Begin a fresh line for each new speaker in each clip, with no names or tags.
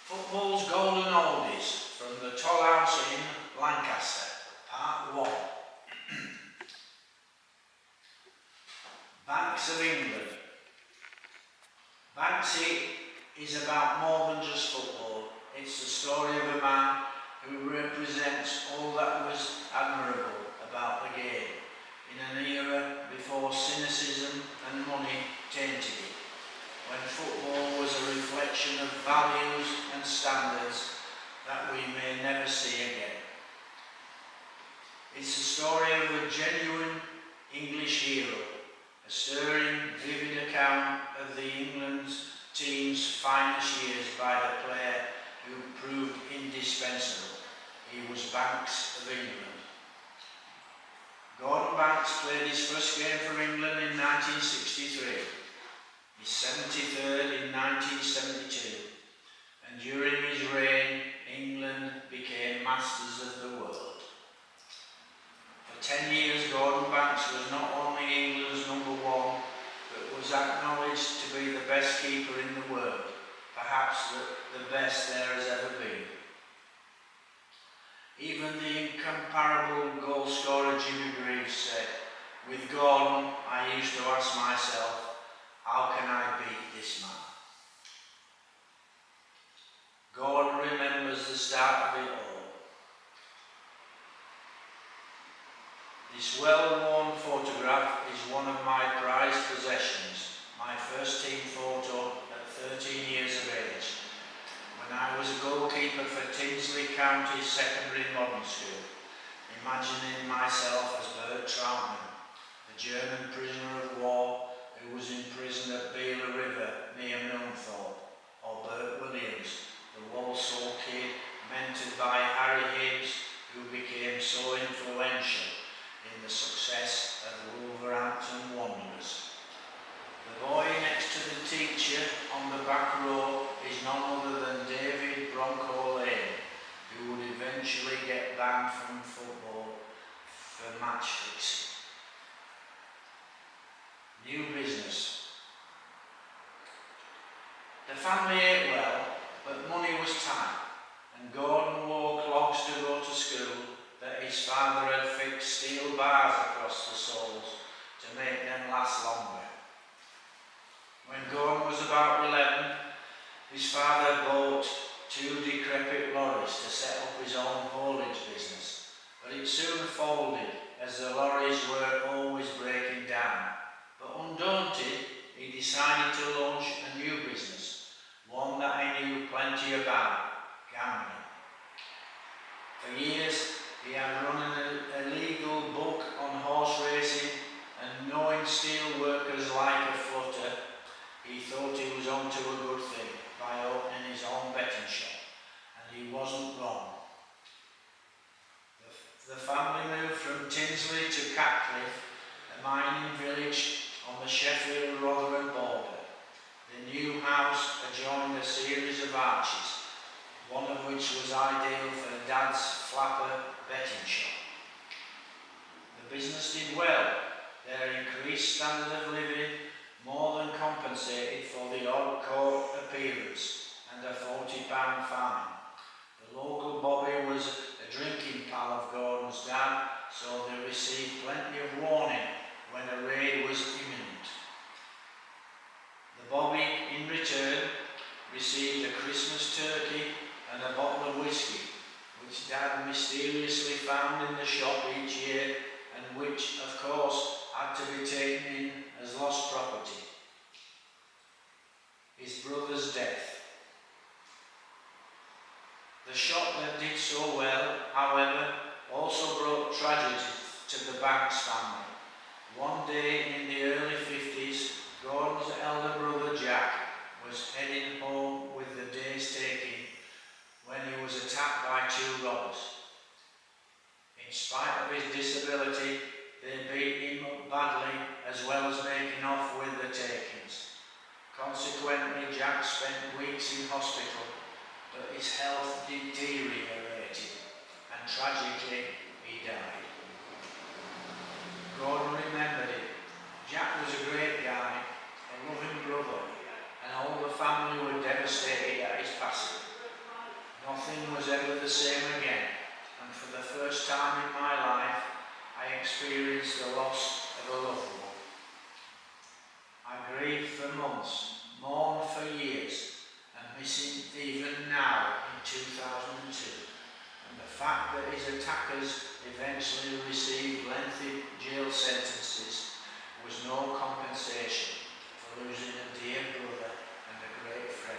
Football's Golden Oldies from the Toll House in Lancaster, Part 1. Banks of England. Banksy is about more than just football. It's the story of a man who represents all that was admirable about the game in an era before cynicism and money tainted it, when football was a reflection of values and standards that we may never see again. It's the story of a genuine English hero, a stirring, vivid account of the England's team's finest years by the player who proved indispensable. He was Banks of England. Gordon Banks played his first game for England in 1963, his 73rd in 1972, and during his reign, England became masters of the world. For 10 years, Gordon Banks was not only England's number one, but was acknowledged to be the best keeper in the world, perhaps the best there has ever been. Even the incomparable goal scorer Jimmy Greaves said, "With Gordon, I used to ask myself, how can I beat this man?" Gordon remembers the start of it all. This well-worn photograph is one of my prized possessions, my first team photo at 13 years of age, when I was a goalkeeper for Tinsley County Secondary Modern School, imagining myself as Bert Trautmann, the German prisoner of war who was imprisoned at Beela River near Milnthorpe, or Bert Williams, the Walsall kid mentored by Harry Hibbs, who became so influential in the success of Wolverhampton Wanderers. The boy next to the teacher on the back row is none other than David Bronco Lane, who would eventually get banned from football for match fixing. New business. The family ate well, but money was tight, and Gordon wore clogs to go to school that his father had fixed steel bars across the soles to make them last longer. When Gordon was about 11, his father bought 2 decrepit lorries to set up his own haulage business, but it soon folded as the lorries were always breaking down. But undaunted, he decided to launch a new business, one that he knew plenty about: gambling. For years, he had run an illegal book on horse racing, and knowing steel workers like a flutter, he thought he was onto a good thing by opening his own betting shop, and he wasn't wrong. The family moved from Tinsley to Catcliffe, a mining village on the Sheffield-Rotherham border. The new house adjoined a series of arches, one of which was ideal for Dad's flapper betting shop. The business did well. Their increased standard of living more than compensated for the odd court appearance and a £40 fine. The local bobby was a drinking pal of Gordon's dad, so they received plenty of warning when a raid was imminent. The bobby, in return, received a Christmas turkey and a bottle of whiskey, which Dad mysteriously found in the shop each year, and which, of course, had to be taken in as lost property. His brother's death. The shop that did so well, however, also brought tragedy to the Banks family. One day in the early 50s, Gordon's elder brother Jack was heading home with the day's taking when he was attacked by 2 robbers. In spite of his disability, they beat him up badly, as well as making off with the takings. Consequently, Jack spent weeks in hospital, but his health deteriorated, and tragically, he died. Gordon remembered it. Jack was a great guy, a loving brother, and all the family were devastated at his passing. Nothing was ever the same again, and for the first time in my life, I experienced the loss of a loved one. I grieved for months, mourned for years, and miss him even now in 2002. And the fact that his attackers eventually received lengthy jail sentences was no compensation for losing a dear brother and a great friend.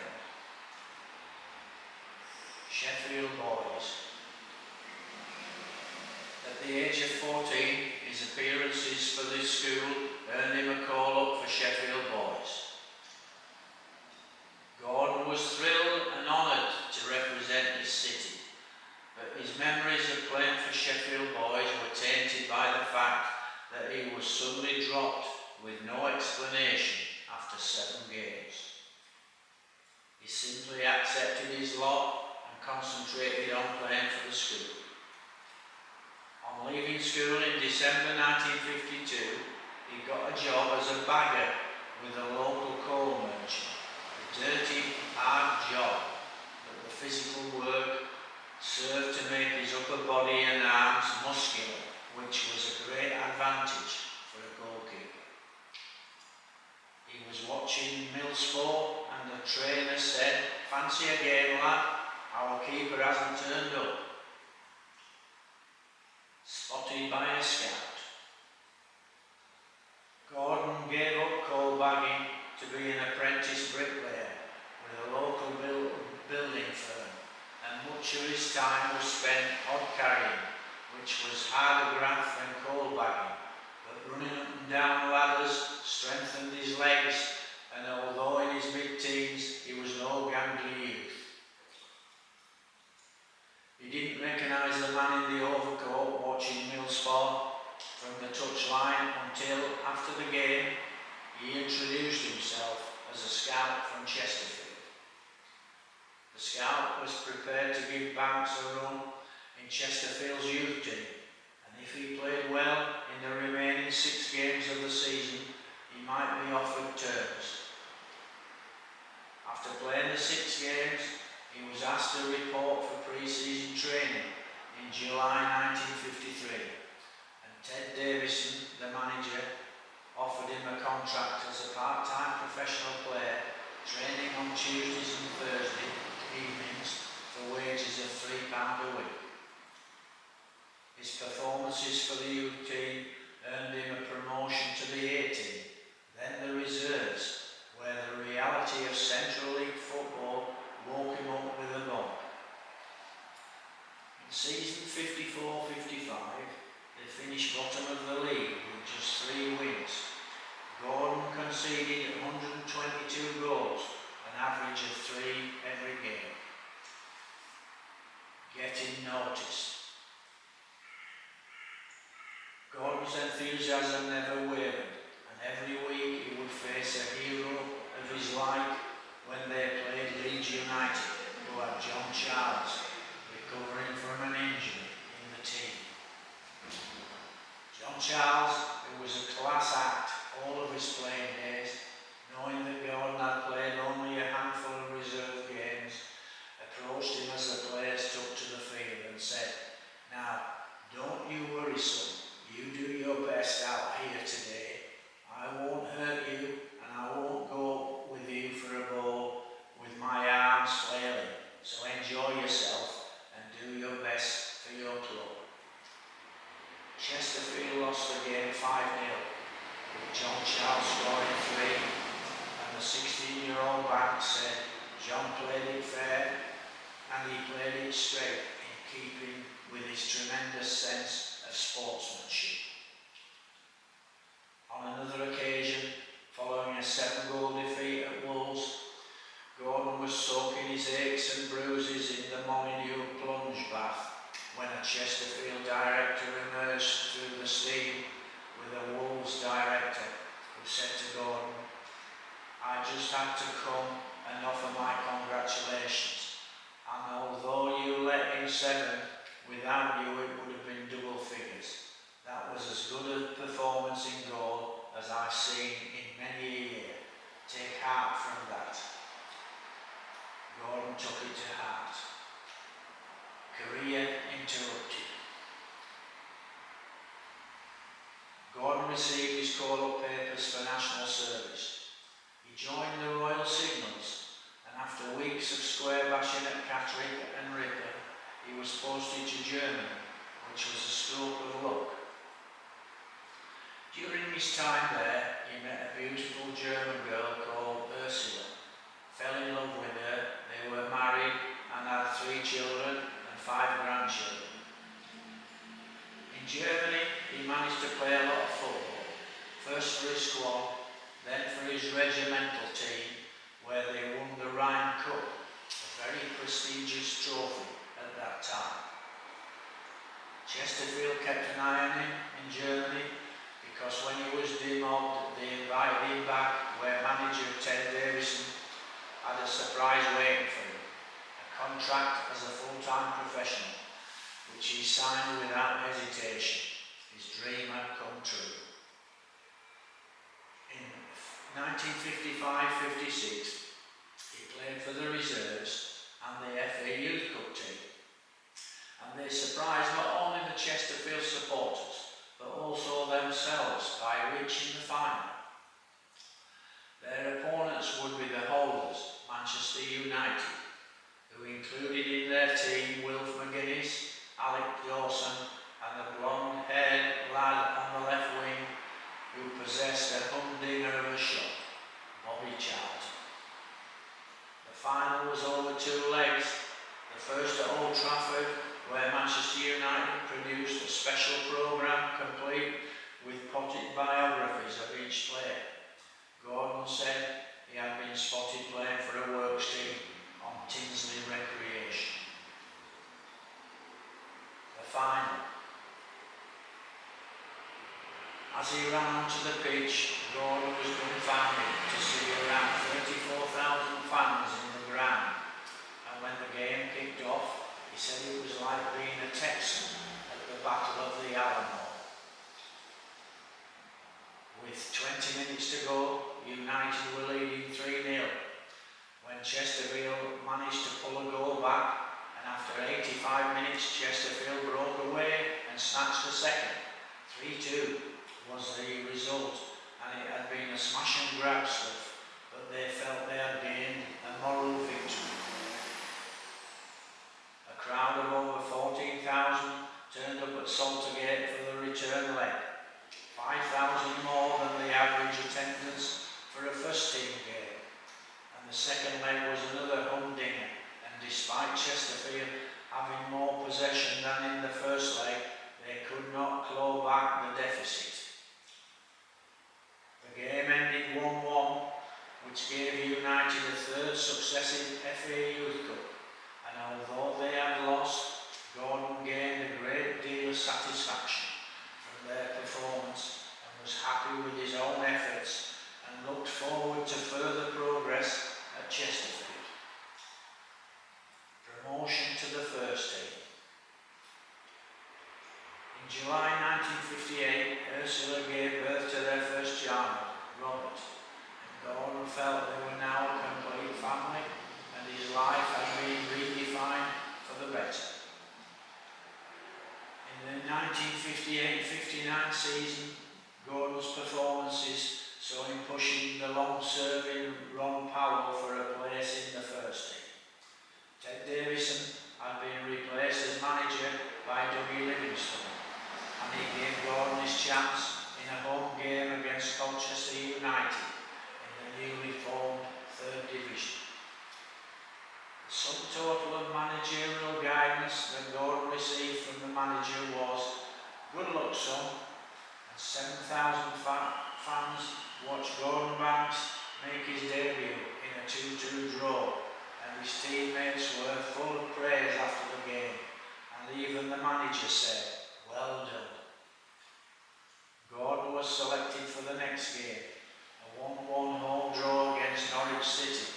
Sheffield Boys. At the age of 14, his appearances for this school earned him a call-up for Sheffield Boys. Gordon was thrilled and honoured to represent his city, but his memories of playing for Sheffield Boys were tainted by the fact that he was suddenly dropped with no explanation after 7 games. He simply accepted his lot and concentrated on playing for the school. On leaving school in December 1952, he got a job as a bagger with a local coal merchant. A dirty, hard job, but the physical work served to make his upper body and arms muscular, which was a great advantage for a goalkeeper. He was watching Millsport and the trainer said, "Fancy a game, lad, our keeper hasn't turned up." Spotted by a scout. Gordon gave up coal bagging to be an apprentice bricklayer with a local building firm, and much of his time was spent odd carrying, which was harder graft than coal bagging, but running up and down ladders strengthened his legs, and although in his mid-teens he was no gangly youth. He didn't recognise the man in the overcoat watching Millsport from the touchline until, after the game, he introduced himself as a scout from Chesterfield. The scout was prepared to give Banks a run in Chesterfield's youth team, and if he played well in the remaining 6 games of the season, he might be offered terms. After playing the 6 games, he was asked to report for pre-season training in July 1953, and Ted Davison, the manager, offered him a contract as a part-time professional player, training on Tuesdays and Thursday evenings for wages of £3 a week. His performances for the youth team earned him a promotion to the A team, then the reserves, where the reality of Central League football woke him up with a bump. In season 54-55, they finished bottom of the league with just 3 wins. Gordon conceded 122 goals, an average of 3 every game. Getting noticed. Gordon's enthusiasm never wavered, and every week he would face a hero of his like when they played Leeds United, who had John Charles recovering from an injury in the team. John Charles, who was a class act all of his playing days, knowing that Gordon had played only a handful of reserve games, approached him as the players took to the field and said, "Now, don't you worry, son. You do your best out here today. I won't hurt you, and I won't go with you for a ball with my arms flailing. So enjoy yourself and do your best for your club." Chesterfield lost the game 5-0, with John Charles scoring 3, and the 16-year-old Banks said John played it fair and he played it straight, in keeping with his tremendous sense of sportsmanship. On another occasion, following a 7-goal defeat at Wolves, Gordon was soaking his aches and bruises in the Molyneux plunge bath when a Chesterfield director emerged through the steam with a Wolves director who said to Gordon, "I just had to come and offer my congratulations, and although you let in 7, without you it would have been double figures. That was as good a performance in goal as I've seen in many a year. Take heart from that." Gordon took it to heart. Patrick and Ripper, he was posted to Germany, which was a stroke of luck. During his time there, he met a beautiful German girl called Ursula, fell in love with her, they were married and had 3 children and 5 grandchildren. In Germany, he managed to play a lot of football, first for his squad, then for his regimental team, where they won the Rhine Cup, a very prestigious trophy at that time. Chesterfield kept an eye on him in Germany because when he was demobbed, they invited him back where manager Ted Davison had a surprise waiting for him, a contract as a full-time professional, which he signed without hesitation. His dream had come true. In 1955-56, he played for the reserves and the FA Youth Cup team, and they surprised not only the Chesterfield supporters, but also themselves by reaching the final. Their opponents would be the holders, Manchester United, who included in their team Wilf McGuinness, Alec Dawson, and the blonde-haired lad on the left wing who possessed a humdinger of a shot, Bobby Charlton. The final was over 2 legs, the first at Old Trafford, where Manchester United produced a special programme complete with potted biographies of each player. Gordon said he had been spotted playing for a works team on Tinsley Recreation. The final. As he ran onto the pitch, Gordon was dumbfounded to see around 34,000 fans in the ground, and when the game kicked off, he said it was like being a Texan at the Battle of the Alamo. With 20 minutes to go, United were leading 3-0, when Chesterfield managed to pull a goal back, and after 85 minutes Chesterfield broke away and snatched the second. 3-2 was the result, and it had been a smash and grab stuff, but they felt they had gained a moral victory. A crowd of over 14,000 turned up at Saltergate for the return leg, 5,000 more than the average attendance for a first team game, and the second leg was another humdinger, and despite Chesterfield having more possession than in the first leg, they could not claw back the deficit. The game ended 1-1, which gave United a 3rd successive FA Youth Cup, and although they had lost, Gordon gained a great deal of satisfaction from their performance and was happy with his own efforts and looked forward to further progress at Chesterfield. Promotion to the first team. In July 1958, Ursula gave birth to their first child, Robert, and Gordon felt they were now a complete family and his life had been redefined for the better. In the 1958-59 season, Gordon's performances saw him pushing the long-serving Ron Powell for a place in the first team. Ted Davison had been replaced as manager by Dougie Livingstone, and he gave Gordon his chance in a home game against Colchester United in the newly formed 3rd Division. The sum total of managerial guidance that Gordon received from the manager was, "Good luck, son," and 7,000 fans watched Gordon Banks make his debut in a 2-2 draw, and his teammates were full of praise after the game, and even the manager said, "Well done." Gordon was selected for the next game, a 1-1 home draw against Norwich City,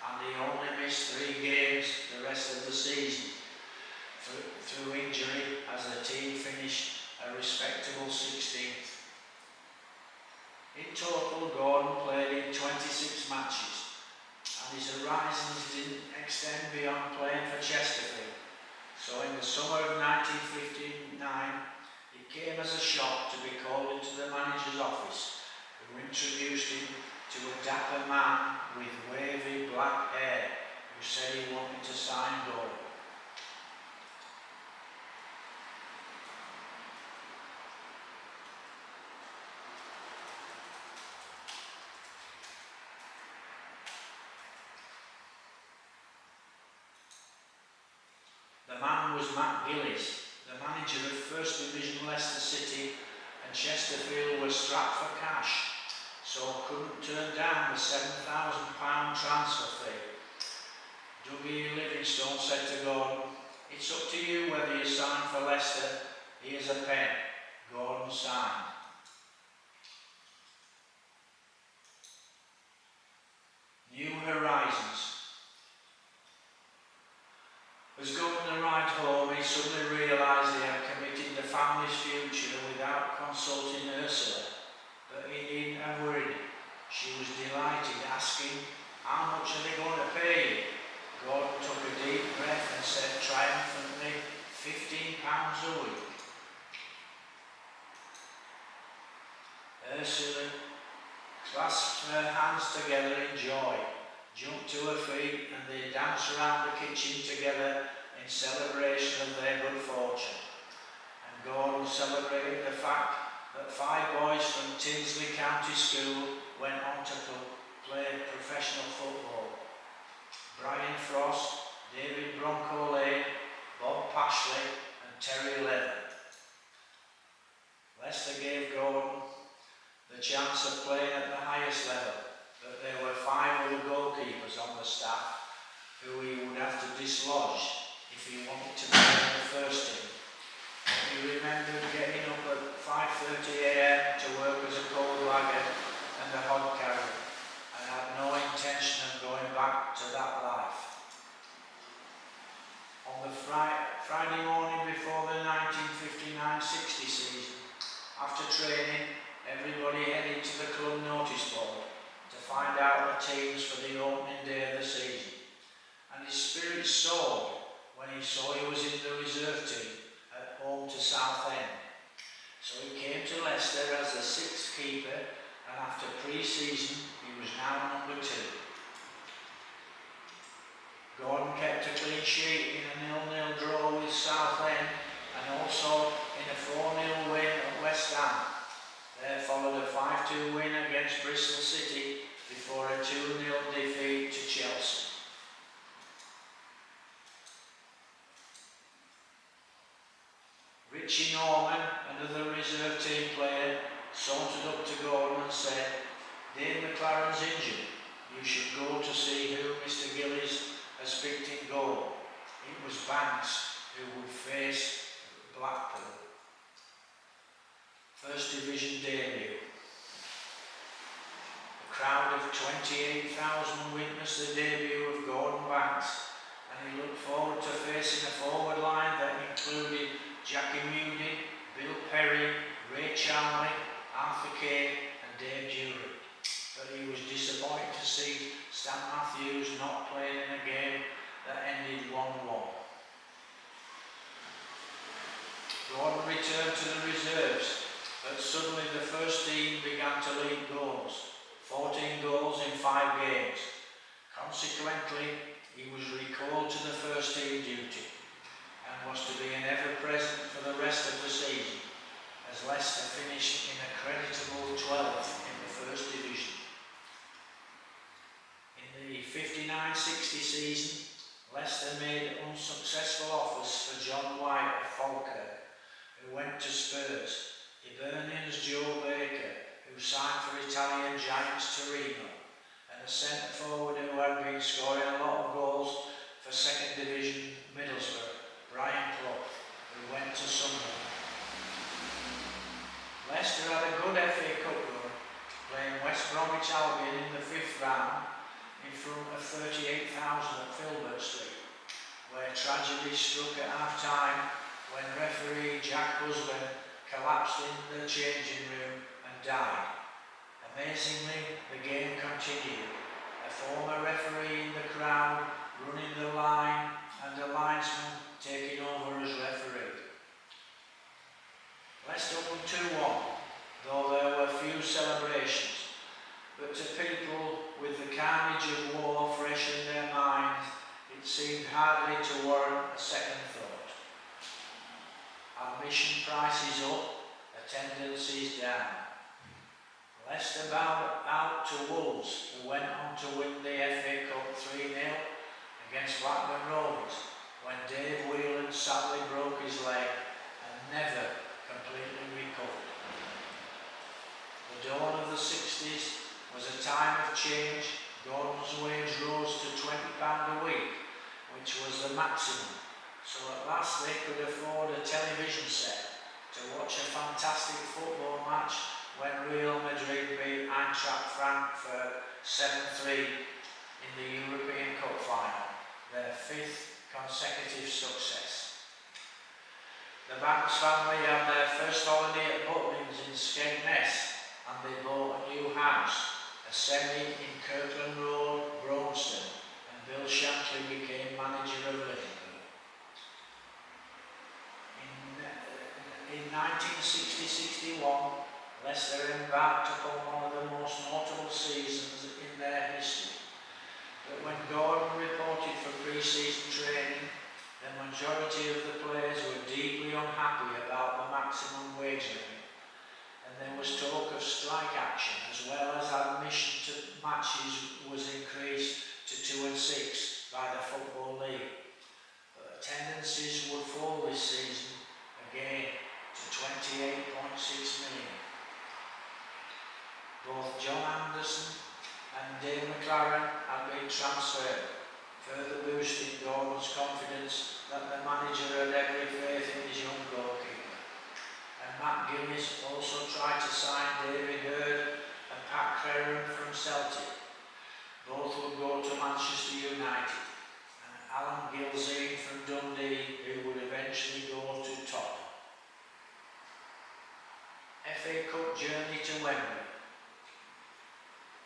and he only missed 3 games the rest of the season through injury as the team finished a respectable 16th. In total, Gordon played in 26 matches, and his horizons didn't extend beyond playing for Chesterfield. So in the summer of 1959, it came as a shock to be called into the manager's office, who introduced him to a dapper man with wavy black hair, who said he wanted to sign Gordon. The man was Matt Gillies, the manager of First Division Leicester City, and Chesterfield were strapped for cash, so couldn't turn down the £7,000 transfer fee. Dougie Livingstone said to Gordon, "It's up to you whether you sign for Leicester. Here's a pen." Gordon signed. New Horizons. As Gordon arrived home, he suddenly realised he had committed the family's future without consulting Ursula. But he needn't have worried. She was delighted, asking, "How much are they going to pay you?" Gordon took a deep breath and said triumphantly, £15 a week. Ursula clasped her hands together in joy, jumped to her feet, and they danced around the kitchen together in celebration of their good fortune. And Gordon celebrated the fact that 5 boys from Tinsley County School went on to play professional football. Brian Frost, David Bronco Lane, Bob Pashley and Terry Leather. Leicester gave Gordon the chance of playing at the highest level, but there were 5 other goalkeepers on the staff who he would have to dislodge if he wanted to play in the first team. He remembered getting up at 5:30 a.m. to work as a coal bagger and a hod carrier, and had no intention of going back to that life. On the Friday morning before the 1959-60 season, after training, everybody headed to the club notice board to find out the teams for the opening day of the season, and his spirits soared when he saw he was in the reserve team at home to Southend. So he came to Leicester as the 6th keeper, and after pre-season he was now number 2. Gordon kept a clean sheet in a 0-0 draw with Southend and also in a 4-0 win at West Ham. There followed a 5-2 win against Bristol City before a 2-0 defeat to Chelsea. Richie Norman, another reserve team player, sauntered up to Gordon and said, "Dave McLaren's injured. You should go to see who Mr. Gillies has picked in goal." It was Banks, who would face Blackpool. First Division debut. A crowd of 28,000 witnessed the debut of Gordon Banks, and he looked forward to facing a forward line that included Jackie Moody, Bill Perry, Ray Charnley, Arthur Kane and Dave Dury. But he was disappointed to see Stan Matthews not playing in a game that ended 1-1. Gordon returned to the reserves, but suddenly the first team began to lead goals, 14 goals in 5 games. Consequently, he was recalled to the first team duty and was to be an ever-present for the rest of the season, as Leicester finished in a creditable 12th in the First Division. In the 59-60 season, Leicester made unsuccessful offers for John White of Falkirk, who went to Spurs, Hibernian's Joe Baker, who signed for Italian giants Torino, and a centre-forward who had been scoring a lot of goals for Second Division Middlesbrough, Brian Clough, who went to Sunderland. Leicester had a good FA Cup run, playing West Bromwich Albion in the 5th round in front of 38,000 at Filbert Street, where tragedy struck at half-time when referee Jack Husband collapsed in the changing room and died. Amazingly, the game continued, a former referee in the crowd running the line and a linesman taking over as referee. Leicester won 2-1, though there were few celebrations, but to people with the carnage of war fresh in their minds, it seemed hardly to warrant a second thought. Admission prices up, attendance is down. Leicester bowed out to Wolves, who went on to win the FA Cup 3-0 against Blackburn Rovers, when Dave Whelan Gordon sadly broke his leg and never completely recovered. The dawn of the 60s was a time of change. Gordon's wage rose to £20 a week, which was the maximum, so at last they could afford a television set to watch a fantastic football match when Real Madrid beat Eintracht Frankfurt 7-3 in the European Cup final, their 5th consecutive success. The Banks family had their first holiday at Butlins in Skegness, and they bought a new house, a semi in Kirkland Road, Bromston, and Bill Shankly became manager of Liverpool. In 1960-61, Leicester embarked upon one of the most notable seasons in their history. But when Gordon reported for pre-season training, the majority of the players were deeply unhappy about the maximum wage limit, and there was talk of strike action, as well as admission to matches was increased to 2 and 6 by the Football League. But attendances would fall this season again to 28.6 million. Both John Anderson and Dave McLaren had been transferred, further boosting Gordon's confidence that the manager had every faith in his young goalkeeper. And Matt Gillies also tried to sign David Hurd and Pat Creran from Celtic. Both would go to Manchester United, and Alan Gilzine from Dundee, who would eventually go to Tottenham. FA Cup journey to Wembley.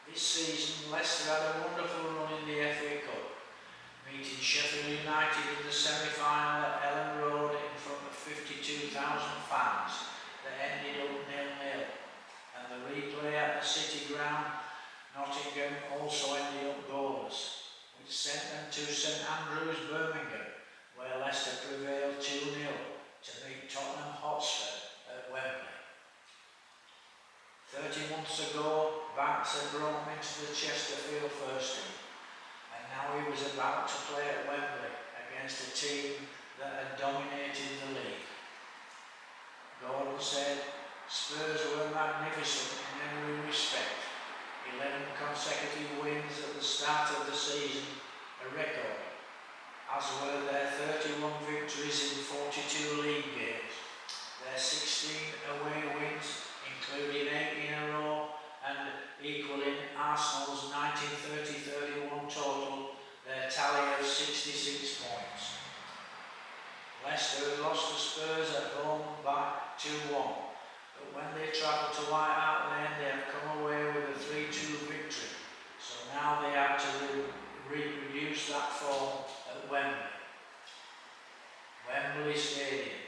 This season, Leicester had a wonderful run in the FA Cup, meeting Sheffield United in the semi-final at Ellen Road in front of 52,000 fans that ended up 0-0, and the replay at the City Ground, Nottingham, also ended up goalless, which sent them to St Andrews, Birmingham, where Leicester prevailed 2-0 to beat Tottenham Hotspur at Wembley. 30 months ago, Banks had brought him into the Chesterfield first team, and now he was about to play at Wembley against a team that had dominated the league. Gordon said, "Spurs were magnificent in every respect. 11 consecutive wins at the start of the season, a record, as were their 31 victories in 42 league games, their 16 away wins, including 8 in a row, and equaling Arsenal's 1930-31 total, their tally of 66 points. Leicester had lost to Spurs at home by 2-1, but when they travelled to White Hart Lane, they had come away with a 3-2 victory, so now they had to reproduce that form at Wembley. Wembley Stadium.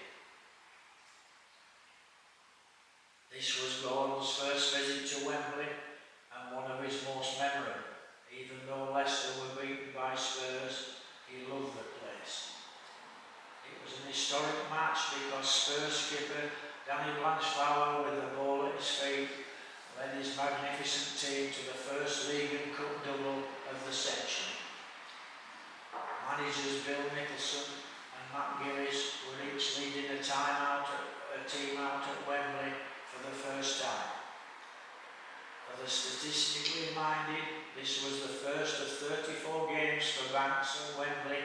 This was Gordon's first visit to Wembley and one of his most memorable. Even though Leicester were beaten by Spurs, he loved the place. It was an historic match because Spurs skipper Danny Blanchflower, with the ball at his feet, led his magnificent team to the first League and Cup double of the century. Managers Bill Nicholson and Matt Gillies were each leading a team out at Wembley for the first time. For the statistically minded, this was the first of 34 games for Banks at Wembley,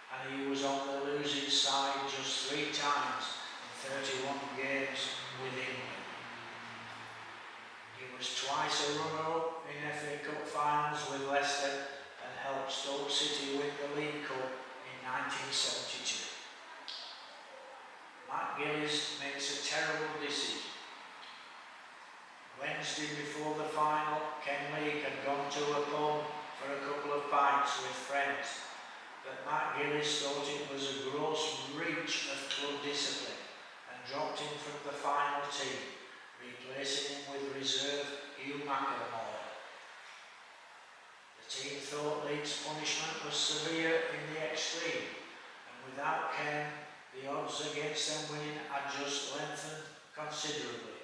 and he was on the losing side just 3 times in 31 games with England. He was twice a runner-up in FA Cup finals with Leicester and helped Stoke City win the League Cup in 1972. Matt Gillies makes a terrible decision. Wednesday before the final, Ken Leake had gone to a pub for a couple of pints with friends, but Matt Gillies thought it was a gross breach of club discipline and dropped him from the final team, replacing him with reserve Hugh McElmoy. The team thought Leake's punishment was severe in the extreme, and without Ken, the odds against them winning had just lengthened considerably.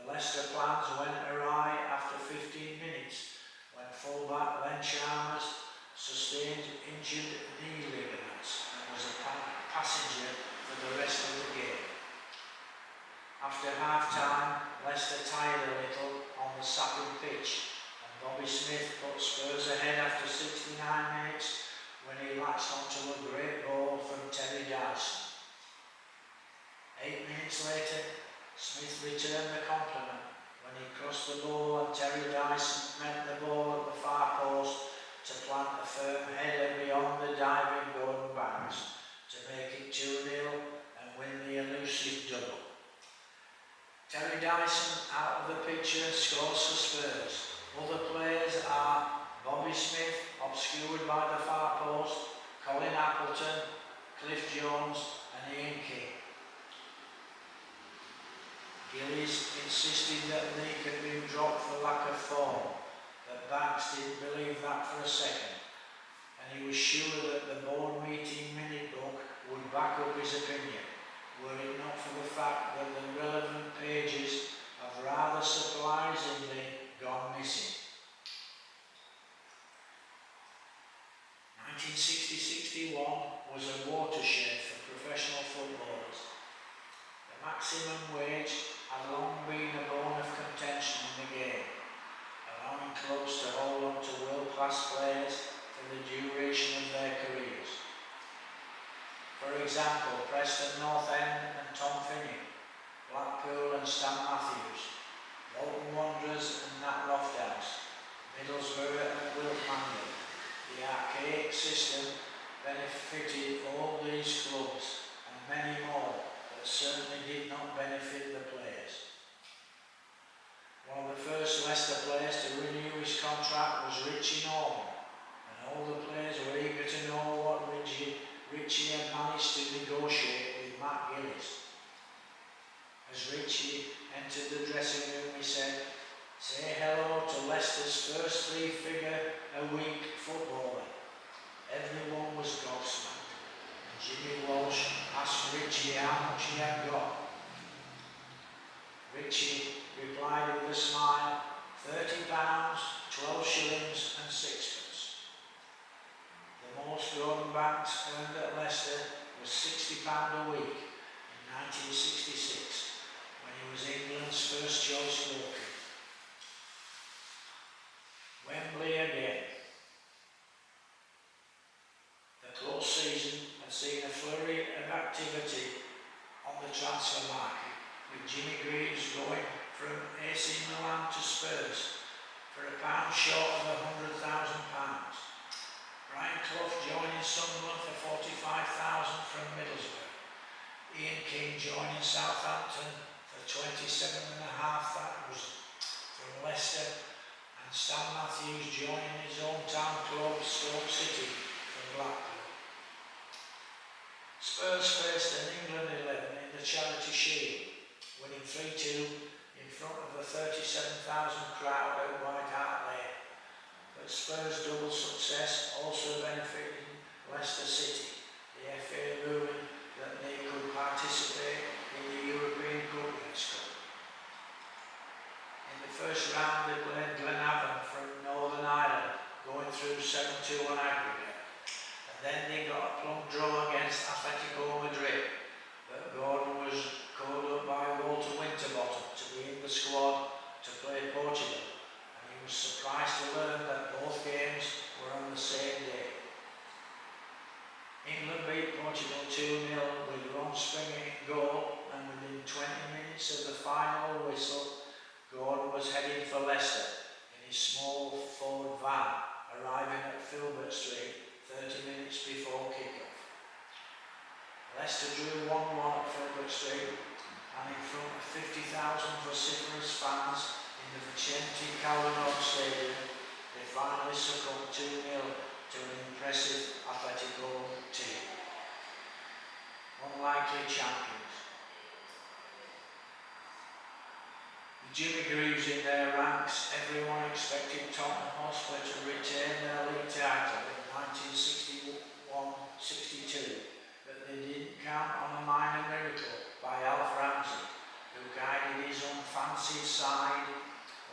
The Leicester plans went awry after 15 minutes when fullback Len Chalmers sustained injured knee ligaments and was a passenger for the rest of the game. After half-time, Leicester tired a little on the sapping pitch, and Bobby Smith put Spurs ahead after 69 minutes when he latched onto a great ball from Terry Dyson. 8 minutes later, Smith returned the compliment when he crossed the ball and Terry Dyson met the ball at the far post to plant a firm header beyond the diving Gordon Banks to make it 2-0 and win the elusive double. Terry Dyson, out of the picture, scores for Spurs. Other players are Bobby Smith, obscured by the far post, Colin Appleton, Cliff Jones and Ian King. Gillies insisted that Leake had been dropped for lack of form, but Banks didn't believe that for a second, and he was sure that the board meeting minute book would back up his opinion, were it not for the fact that the relevant pages have rather surprisingly gone missing. 1960-61 was a watershed for professional footballers. The maximum wage had long been a bone of contention in the game, allowing clubs to hold on to world-class players for the duration of their careers. For example, Preston North End and Tom Finney, Blackpool and Stan Matthews, Bolton Wanderers and Nat Lofthouse, Middlesbrough and Wilt Mangan. The archaic system benefited all these clubs and many more, but certainly did not benefit the players. One of the first Leicester players to renew his contract was Richie Norman, and all the players were eager to know what Richie had managed to negotiate with Matt Gillies. As Richie entered the dressing room, he said, "Say hello to Leicester's first three-figure-a-week footballer." Everyone was gobsmacked, and Jimmy Walsh asked Richie how much he had got. Richie replied with a smile, £30, 12 shillings and sixpence. The most Gordon Banks earned at Leicester was £60 a week in 1966, when he was England's first choice rookie. Wembley again. The close season had seen a flurry of activity on the transfer market, with Jimmy Greaves going from AC Milan to Spurs for a pound short of £100,000. Brian Clough joining Sunderland for £45,000 from Middlesbrough. Ian King joining Southampton for £27,500 from Leicester, and Stan Matthews joining his hometown club Stoke City from Blackpool. Spurs faced an England 11 in the Charity Shield, winning 3-2 in front of the 37,000 crowd at White Hart Lane. But Spurs' double success also benefited Leicester City, the FA ruling that they could participate in the European Cup next Cup. In the first round they played Glenavon from Northern Ireland, going through 7-2 on aggregate. And then they got a plum draw against Atletico Madrid, but Gordon was called up by Walter Winterbottom to be in the squad to play Portugal, and he was surprised to learn that both games were on the same day. England beat Portugal 2-0 with Ron Springer in goal, and within 20 minutes of the final whistle, Gordon was heading for Leicester in his small Ford van, arriving at Filbert Street 30 minutes before kick-off. Leicester drew 1-1 at Filbert Street, and in front of 50,000 vociferous fans in the Vicente Calderón Stadium, they finally succumbed 2-0 to an impressive Atletico team. Unlikely champions. With Jimmy Greaves in their ranks, everyone expected Tottenham Hotspur to retain their league title in 1961-62, but they didn't count on a minor miracle by Alf Ramsey, who guided his unfancied side,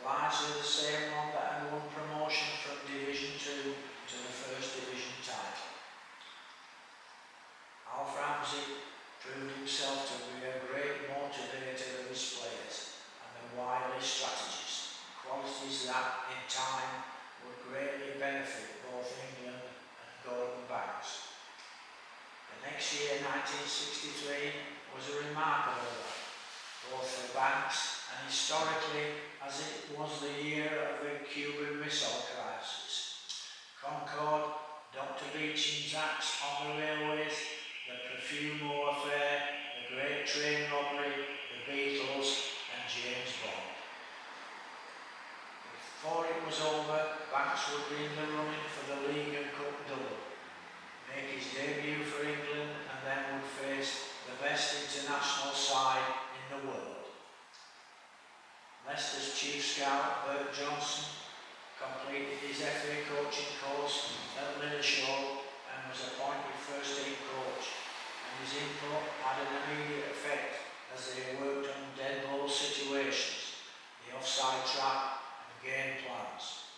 largely the same one that had won promotion from Division 2 to the First Division title. 1963 was a remarkable one, both for Banks and historically, as it was the year of the Cuban Missile Crisis. Concord, Dr. Beecham's acts on the railways, the Perfumo affair, the Great Train Robbery, the Beatles and James Bond. Before it was over, Banks would be in the running for the League and Cup double, make his debut for England and then would face the best international side in the world. Leicester's chief scout, Bert Johnson, completed his FA coaching course at Lilleshall and was appointed first team coach, and his input had an immediate effect as they worked on dead ball situations, the offside trap and game plans.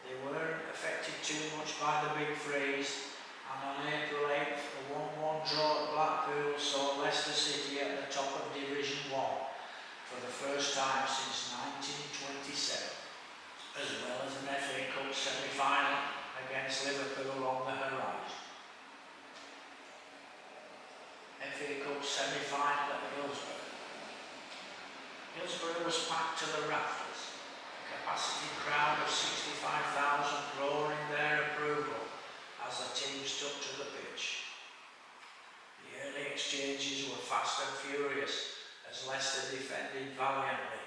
They weren't affected too much by the big freeze, and on April 8th, a 1-1 draw at Blackpool saw Leicester City at the top of Division 1 for the first time since 1927, as well as an FA Cup semi-final against Liverpool on the horizon. FA Cup semi-final at Hillsborough. Hillsborough was packed to the rafters, a capacity crowd of 65,000 roaring their approval as the teams took to the pitch. The early exchanges were fast and furious as Leicester defended valiantly.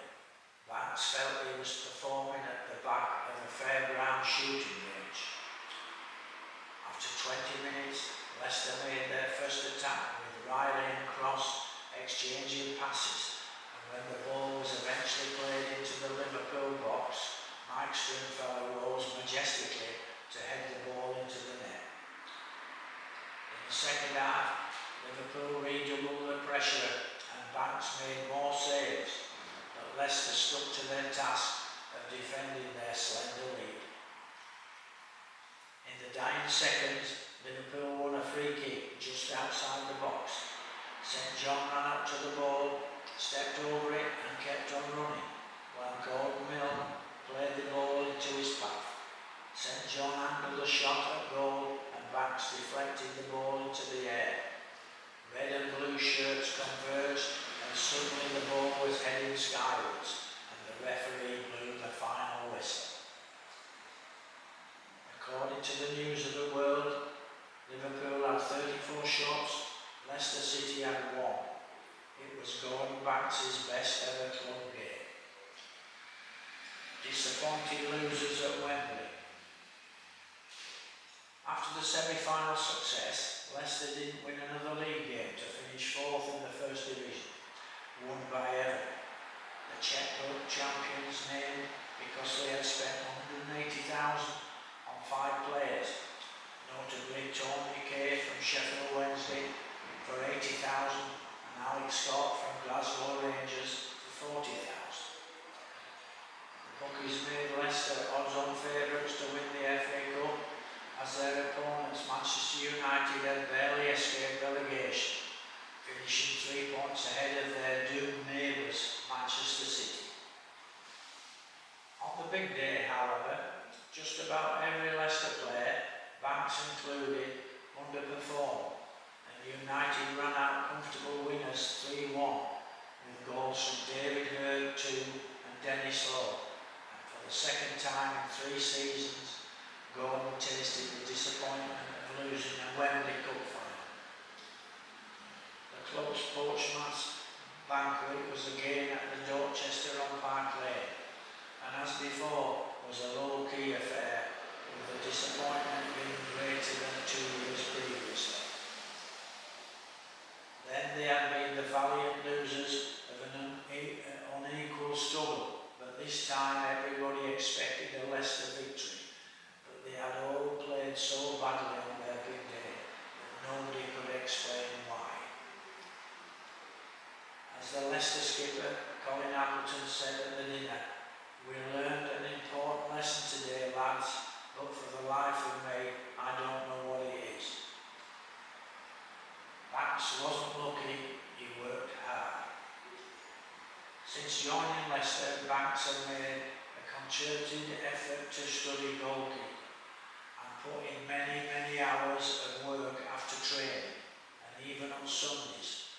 Banks felt he was performing at the back of a fairground shooting range. After 20 minutes, Leicester made their first attack with Riley and Cross exchanging passes, and when the ball was eventually played into the Liverpool box, Mike Stringfellow rose majestically to head the ball into the net. In the second half, Liverpool redoubled the pressure and Banks made more saves, but Leicester stuck to their task of defending their slender lead. In the dying seconds, Liverpool won a free kick just outside the box. St John ran up to the ball, stepped over it and kept on running, while Gordon Milne played the ball into his path. St John angled a shot at goal and Banks deflected the ball into the air. Red and blue shirts converged and suddenly the ball was heading skywards and the referee blew the final whistle. According to the News of the World, Liverpool had 34 shots, Leicester City had 1. It was Gordon Banks' best ever club game. Disappointed losers at Wembley. After the semi-final success, Leicester didn't win another league game to finish 4th in the First Division, won by Everton. The checkbook champions named because they had spent £180,000 on 5 players, notably Tony Kay from Sheffield Wednesday for £80,000 and Alex Scott from Glasgow Rangers for £40,000. The bookies made Leicester odds-on favourites to win the FA Cup, as their opponents Manchester United had barely escaped relegation, finishing 3 points ahead of their doomed neighbours Manchester City. On the big day, however, just about every Leicester player, Banks included, underperformed, and United ran out comfortable winners 3-1, with goals from David Hurd 2 and Dennis Lowe, and for the second time in 3 seasons, Gordon tasted the disappointment of losing a Wembley Cup final. The club's postman's banquet was again at the Dorchester on Park Lane, and as before was a low-key affair, with the disappointment being greater than 2 years previously. Then they had been the valiant losers of an unequal struggle, but this time everybody expected a Leicester victory. They had all played so badly on their big day that nobody could explain why. As the Leicester skipper, Colin Appleton, said at the dinner, "We learned an important lesson today, lads, but for the life of me, I don't know what it is." Banks wasn't lucky, he worked hard. Since joining Leicester, Banks had made a concerted effort to study goalkeeping, put in many hours of work after training, on Sundays,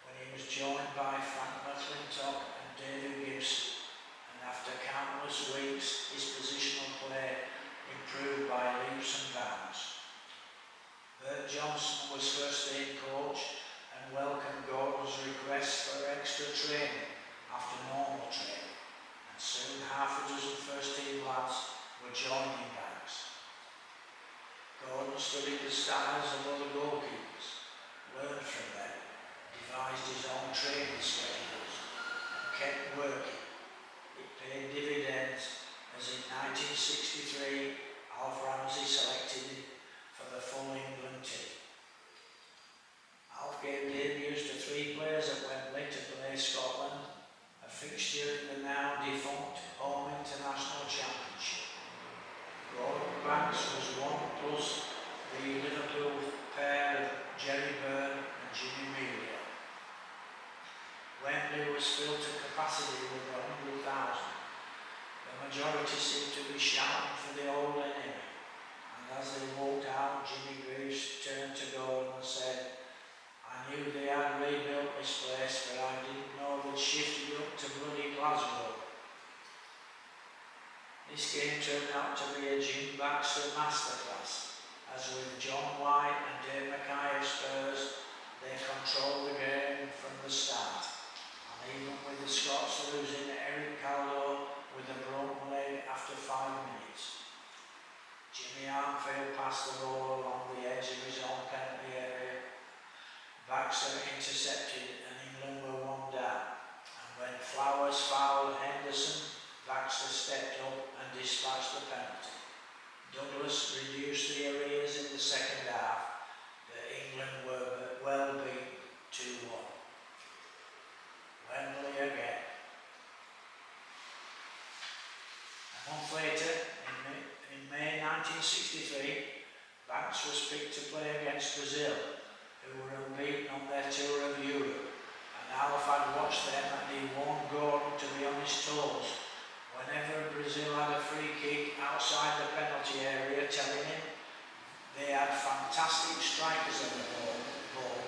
when he was joined by Frank McClintock and David Gibson, and after countless weeks his positional play improved by leaps and bounds. Bert Johnson was first aid coach and welcomed Gordon's request for extra training after normal training, and soon half a dozen first team lads were joining Banks. Gordon studied the styles of other goalkeepers, learned from them, devised his own training schedules, and kept working. It paid dividends as in 1963 Alf Ramsey selected him for the full England team. Alf gave debuts to 3 players at Wembley to play Scotland, a fixture in the now defunct Home International Championship. Gordon Banks was one plus the Liverpool pair of Jerry Byrne and Jimmy Melia. Wembley was filled to capacity with 100,000. The majority seemed to be shouting for the old enemy, and as they walked out, Jimmy Greaves turned to Gordon and said, "I knew they had rebuilt this place, but I didn't know they'd shifted up to bloody Glasgow." This game turned out to be a Jim Baxter masterclass, as with John White and Dave Mackay of Spurs, they controlled the game from the start, and even with the Scots losing Eric Caldo with a broken leg after 5 minutes. Jimmy Armfield passed the ball along the edge of his own penalty area. Baxter intercepted and England were 1 down, and when Flowers fouled Henderson, Baxter stepped up and dispatched the penalty. Douglas reduced the arrears in the second half, but England were well beat 2-1. Wembley again. A month later, in May 1963, Banks was picked to play against Brazil, who were unbeaten on their tour of Europe, and Alf had watched them and he warned Gordon to be on his toes whenever Brazil had a free kick outside the penalty area, telling him they had fantastic strikers on the ball,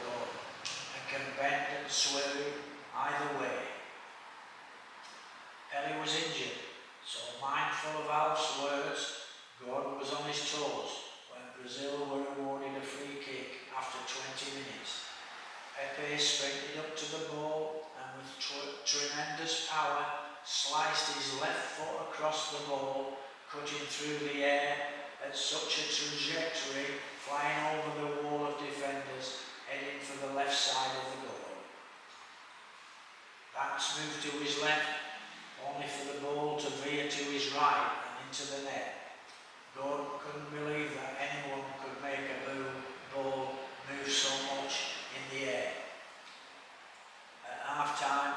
Gordon, and can bend and swerve either way. Pelé was injured, so mindful of Alf's words, Gordon was on his toes when Brazil were awarded a free kick after 20 minutes. Pepe sprinted up to the ball and with tremendous power sliced his left foot across the ball, cutting through the air at such a trajectory, flying over the wall of defenders, heading for the left side of the goal. Banks moved to his left, only for the ball to veer to his right and into the net. Gordon couldn't believe that anyone could make a ball move so much in the air. At half-time,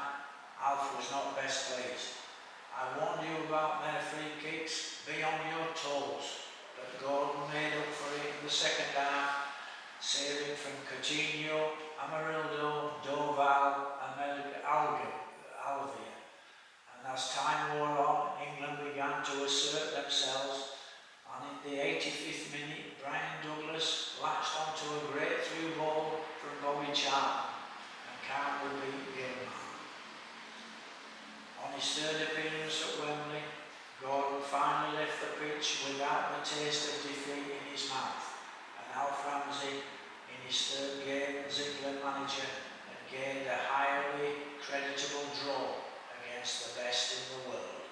Alf was not best pleased. "I warned you about their free kicks, be on your toes," but Gordon made up for it in the second half, saving from Coutinho, Amarildo, Doval and Alvia. And as time wore on, England began to assert themselves, and in the 85th minute, Brian Douglas latched onto a great through ball from Bobby Charlton and calmly beat Gilman. On his third appearance at Wembley, Gordon finally left the pitch without the taste of defeat in his mouth, and Alf Ramsey, in his third game as England manager, had gained a highly creditable draw against the best in the world.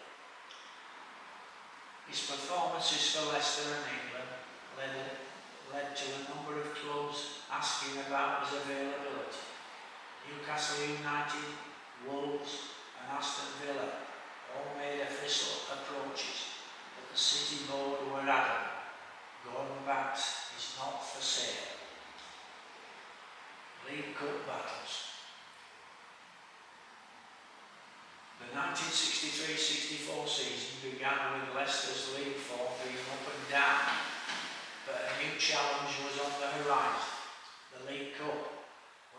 His performances for Leicester and England led to a number of clubs asking about his availability. Newcastle United, Wolves and Aston Villa all made official approaches, but the City board were adamant. Gordon Banks is not for sale. League Cup battles. The 1963-64 season began with Leicester's league form being up and down, but a new challenge was on the horizon, the League Cup,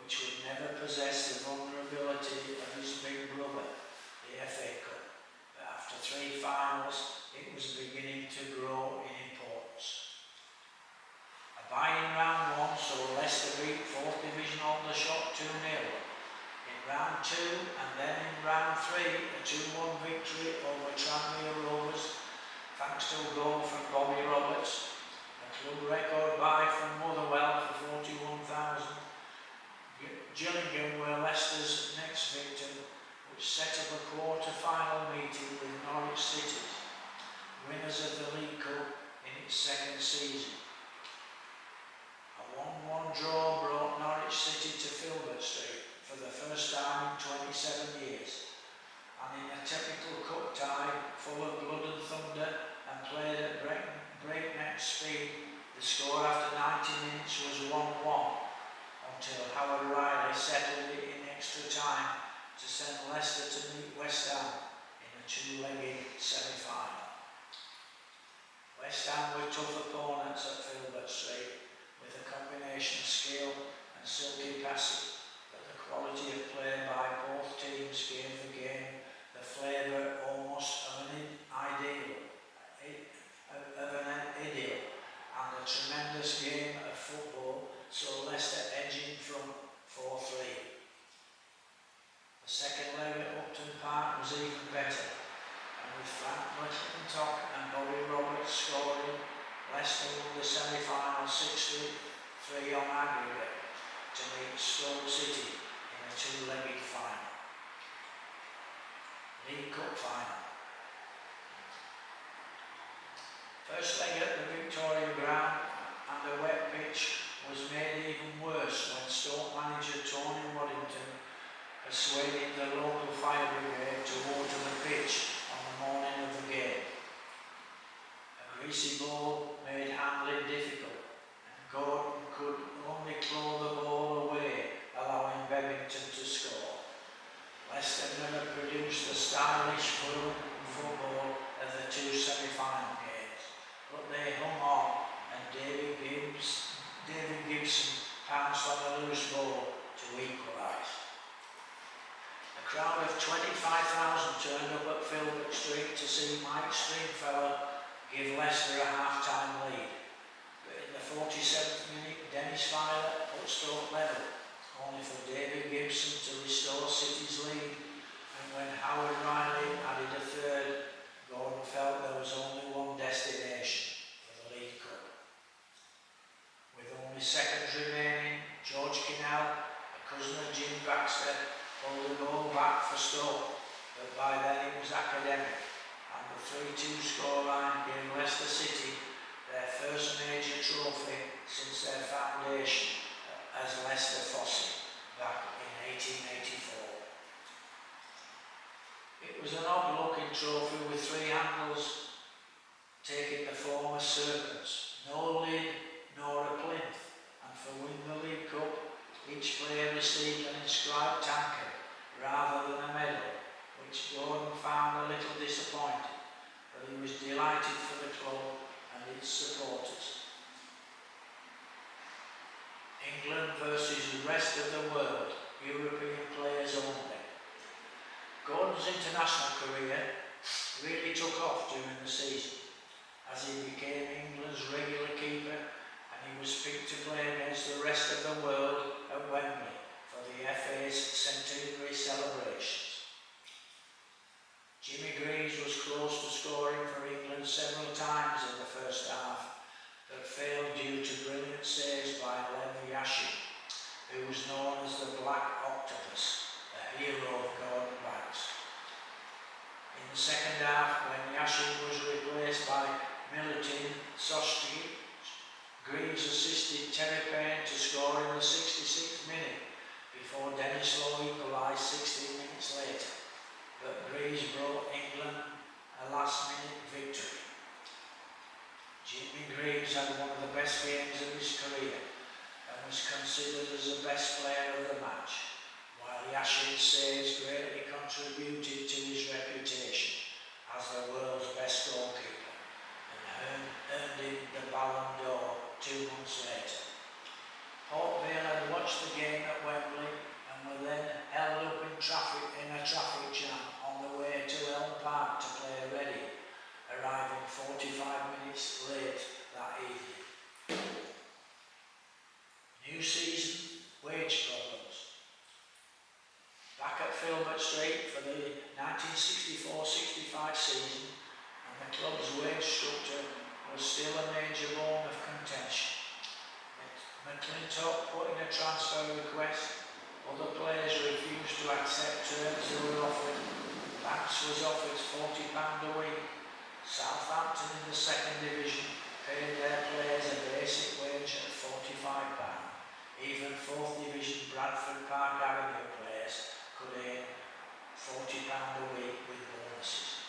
which would never possess the vulnerability of his big brother, the FA Cup. But after 3 finals, it was beginning to grow in importance. A bye in round 1 saw Leicester beat 4th Division Aldershot round 2 and then in round 3 a 2-1 victory over Tranmere Rovers thanks to a goal from Bobby Roberts, a club record buy from Motherwell for 41,000. Gillingham were Leicester's next victim, which set up a quarter-final meeting with Norwich City, winners of the League Cup in its second season. A 1-1 draw brought Norwich City to Filbert Street for the first time in 27 years, and in a typical cup tie full of blood and thunder and played at breakneck speed, the score after 90 minutes was 1-1 until Howard Riley settled it in extra time to send Leicester to meet West Ham in a 2-legged semi-final. West Ham were tough opponents at Filbert Street with a combination of skill and silky passing, but the quality of play by both teams gave the game the flavour almost of an idyll, and a tremendous game of football, so Leicester edging from 4-3. The second leg at Upton Park was even better, and with Frank McClintock and Bobby Roberts scoring, Leicester won the semi-final 6-3 on aggregate to meet Stoke City in a 2-legged final. League Cup final. First leg at the Victoria Ground and a wet pitch was made even worse when Stoke manager Tony Waddington persuaded the local fire brigade to water the pitch on the morning of the game. A greasy ball made handling difficult, and Gordon could only claw the ball away, allowing Bevington to score. Leicester never produced the stylish football of the 2 semi-final games, but they hung on, and David Gibson pounced on a loose ball to equalise. A crowd of 25,000 turned up at Filbert Street to see Mike Stringfellow give Leicester a half-time lead, but in the 47th minute Dennis Filer put Stoke level, only for David Gibson to restore City's lead, and when Howard Riley added a third, Gordon felt there was only one destination for the League Cup. With only seconds remaining, George Kinnell, a cousin of Jim Baxter, pulled the goal back for Stoke, but by then it was academic, and the 3-2 scoreline gave Leicester City their first major trophy since their foundation as Leicester Fosse back in 1884. It was an odd-looking trophy with 3 handles taking the form of serpents, no lid nor a plinth, and for winning the League Cup, each player received an inscribed tankard rather than a medal, which Gordon found a little disappointing, but he was delighted for the club and its supporters. England versus the rest of the world, European players only. Gordon's international career really took off during the season, as he became England's regular keeper, and he was picked to play against the rest of the world at Wembley for the FA's centenary celebrations. Jimmy Greaves was close to scoring for England several times in the first half, but failed due to brilliant saves by Len Yashin, who was known as the Black Octopus, a hero of Gordon Banks. In the second half, when Yashin was replaced by Milutin Soski, Greaves assisted Terry Payne to score in the 66th minute before Dennis Law equalised 16 minutes later, but Greaves brought England a last-minute victory. Jimmy Greaves had one of the best games of his career and was considered as the best player of the match, while Yashin's saves greatly contributed to his reputation as the world's best goalkeeper and earned him the Ballon d'Or 2 months later. Port Vale had watched the game at Wembley and were then held up in a traffic jam on the way to Elm Park to play Reading, arriving 45 minutes late that evening. New season, wage problems. Albert Street for the 1964-65 season, and the club's wage structure was still a major bone of contention. McClintock put in a transfer request. Other players refused to accept terms they were offered. Banks was offered £40 a week. Southampton in the second division paid their players a basic wage of £45. Even fourth division Bradford Park Avenue players could earn £40 a week with bonuses.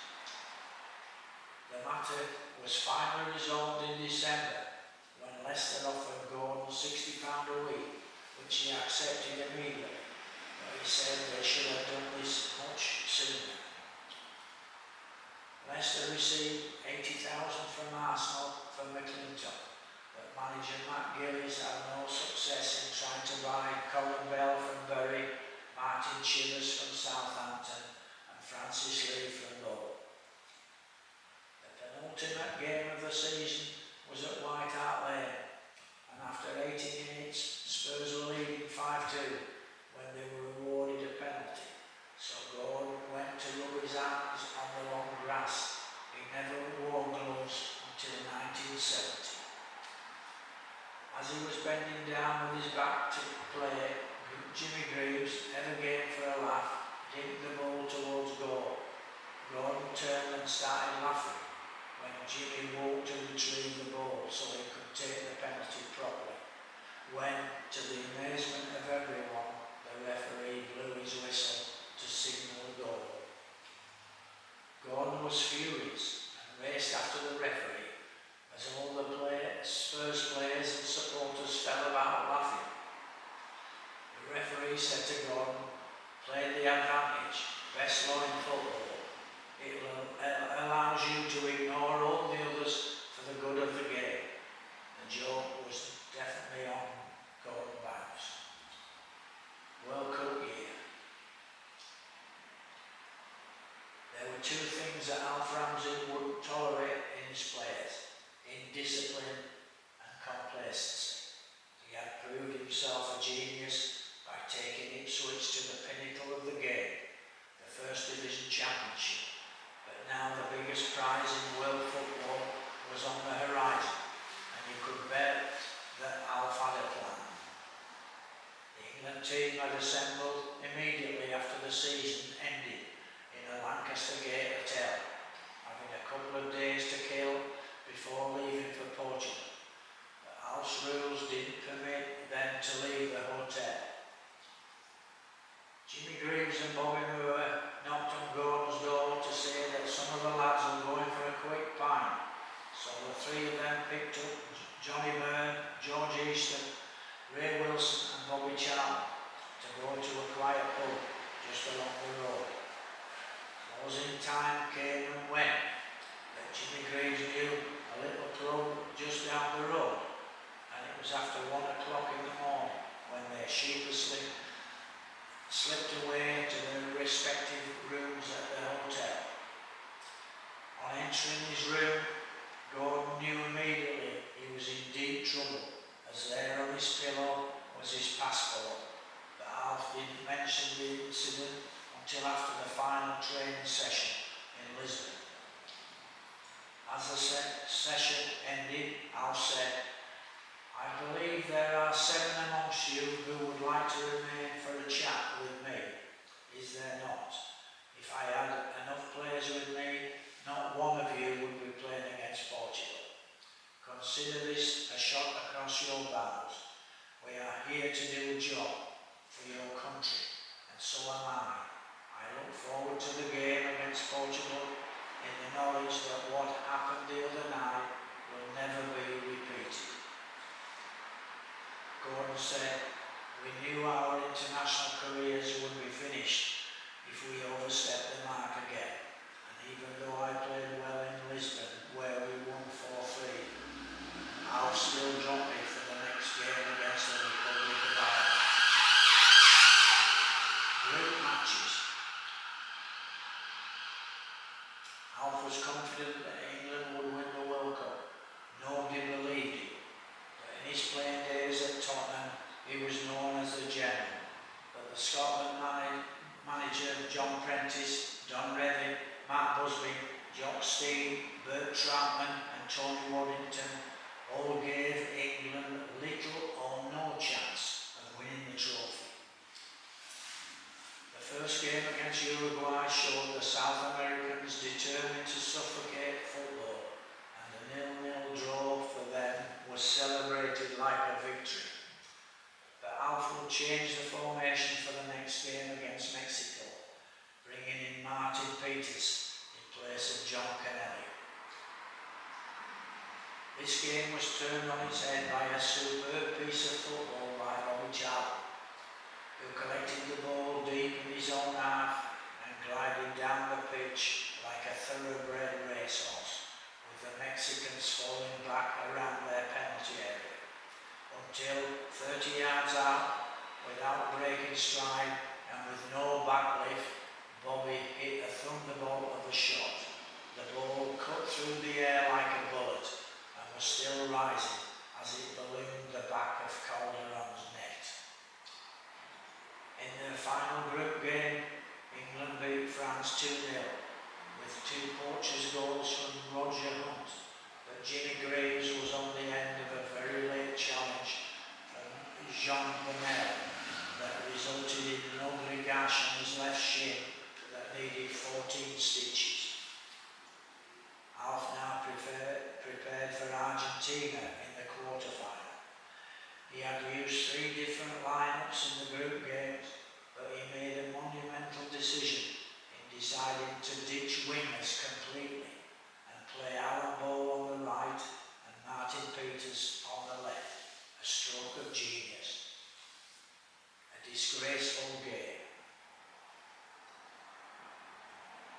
The matter was finally resolved in December when Leicester offered Gordon £60 a week, which he accepted immediately, but he said they should have done this much sooner. Leicester received £80,000 from Arsenal for McClintock, but manager Matt Gillies had no success in trying to buy Colin Bell from Bury, Martin Chivers from Southampton, and Francis Lee from Bow. The penultimate game of the season was at White Hart Lane, and after 80 minutes, Spurs were leading 5-2 when they were awarded a penalty. So Gordon went to rub his hands on the long grass. He never wore gloves until 1970. As he was bending down with his back to play, Jimmy Greaves, never game for a laugh, dinked the ball towards goal. Gordon turned and started laughing when Jimmy walked to retrieve the ball so he could take the penalty properly. When, to the amazement of everyone, the referee blew his whistle to signal a goal. Gordon was furious and raced after the referee as all the Spurs players and supporters fell about laughing. The referee said to Gordon, "Play the advantage, best law in football. It allows you to ignore all the others for the good of the game." The joke was definitely on Gordon Banks. World Cup year. There were two things that Alf Ramsey wouldn't tolerate in his players: indiscipline and complacency. He had proved himself a genius by taking Ipswich to the pinnacle of the game, the First Division Championship. But now the biggest prize in world football was on the horizon, and you could bet that Alf had a plan. The England team had assembled immediately after the season ended in a Lancaster Gate hotel, having a couple of days to kill before leaving for Portugal. But Alf's rules didn't permit them to leave the hotel. Jimmy Greaves and Bobby Moore knocked on Gordon's door to say that some of the lads were going for a quick pint. So the three of them picked up Johnny Byrne, George Easton, Ray Wilson and Bobby Charlton to go to a quiet pub just along the road. Closing time came and went, but Jimmy Greaves knew a little club just down the road, and it was after 1 o'clock in the morning when they sheepishly slipped away to their respective rooms at the hotel. On entering his room, Gordon knew immediately he was in deep trouble, as there on his pillow was his passport. But Alf didn't mention the incident until after the final training session in Lisbon. As the session ended, Alf said, "I believe there are 7 amongst you who would like to remain for a chat with me. Is there not? If I had enough players with me, not one of you would be playing against Portugal. Consider this a shot across your bows. We are here to do a job for your country, and so am I. I look forward to the game against Portugal in the knowledge that what happened the other night will never be repeated." Gordon said, "We knew our international careers would be finished if we overstepped the mark again, and even though I played well in Lisbon, where we won 4-3, I'll still drop me for the next game against the Republic of Ireland." Group matches. against Uruguay showed the South Americans determined to suffocate football, and a 0-0 draw for them was celebrated like a victory. But Alfred changed the formation for the next game against Mexico, bringing in Martin Peters in place of John Kennelly. This game was turned on its head by a superb piece of football by Bobby Charlton, who collected the ball deep in his own half and glided down the pitch like a thoroughbred racehorse, with the Mexicans falling back around their penalty area, until 30 yards out, without breaking stride and with no backlift, Bobby hit a thunderbolt of a shot. The ball cut through the air like a bullet and was still rising as it ballooned the back of Calderon's net. In their final group game, England beat France 2-0, with 2 poachers' goals from Roger Hunt, but Jimmy Graves was on the end of a very late challenge from Jean Bonnel that resulted in an ugly gash on his left shin that needed 14 stitches. Alf now prepared for Argentina in the quarter-final. He had used 3 different lineups in the group games, but he made a monumental decision in deciding to ditch wingers completely and play Alan Ball on the right and Martin Peters on the left. A stroke of genius. A disgraceful game.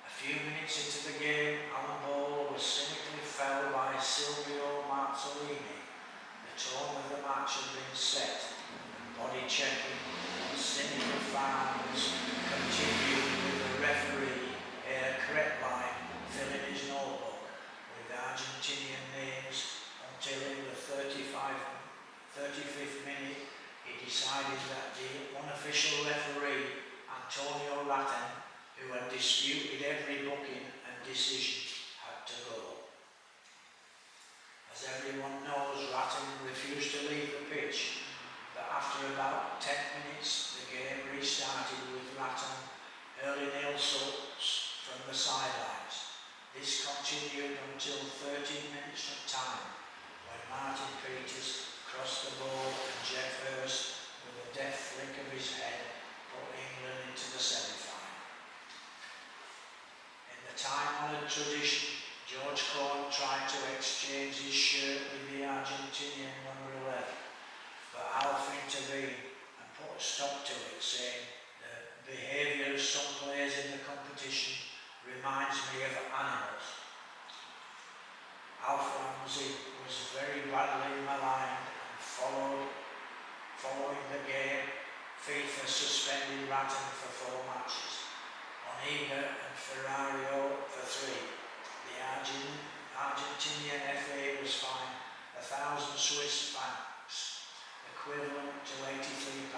A few minutes into the game, Alan Ball was cynically felled by Silvio Marzolini. The tone of the match had been set, and body checking and cynical fouls continued with the referee correct line filling his notebook with Argentinian names until in the 35th minute he decided that the unofficial referee, Antonio Latin, who had disputed every booking and decision, had to go. As everyone knows, Ratton refused to leave the pitch, but after about 10 minutes the game restarted with Ratton hurling insults from the sidelines. This continued until 13 minutes from time, when Martin Peters crossed the ball and Jeff Hurst, with a deft flick of his head, put England into the semi-final. In the time-honoured tradition, George Cohen tried to exchange his shirt with the Argentinian number 11, but Alf intervened and put a stop to it, saying the behaviour of some players in the competition reminds me of animals. Alf Ramsey was very badly maligned, and following the game, FIFA suspended Ratton for 4 matches, Oniga and Ferrario for 3. The Argentinian FA was fined 1,000 Swiss francs, equivalent to £83.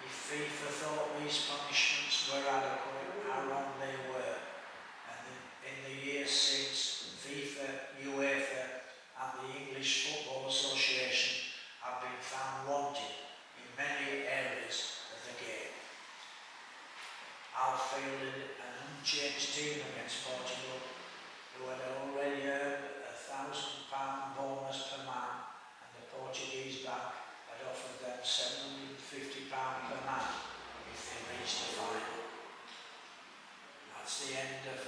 If FIFA thought these punishments were adequate, how wrong they were, and in the years since, FIFA, UEFA and the English Football Association have been found wanting in many areas of the game. Alf fielded an unchanged team against Portugal, who had already earned £1,000 bonus per man, and the Portuguese bank had offered them £750 per man if they reached the final. That's the end of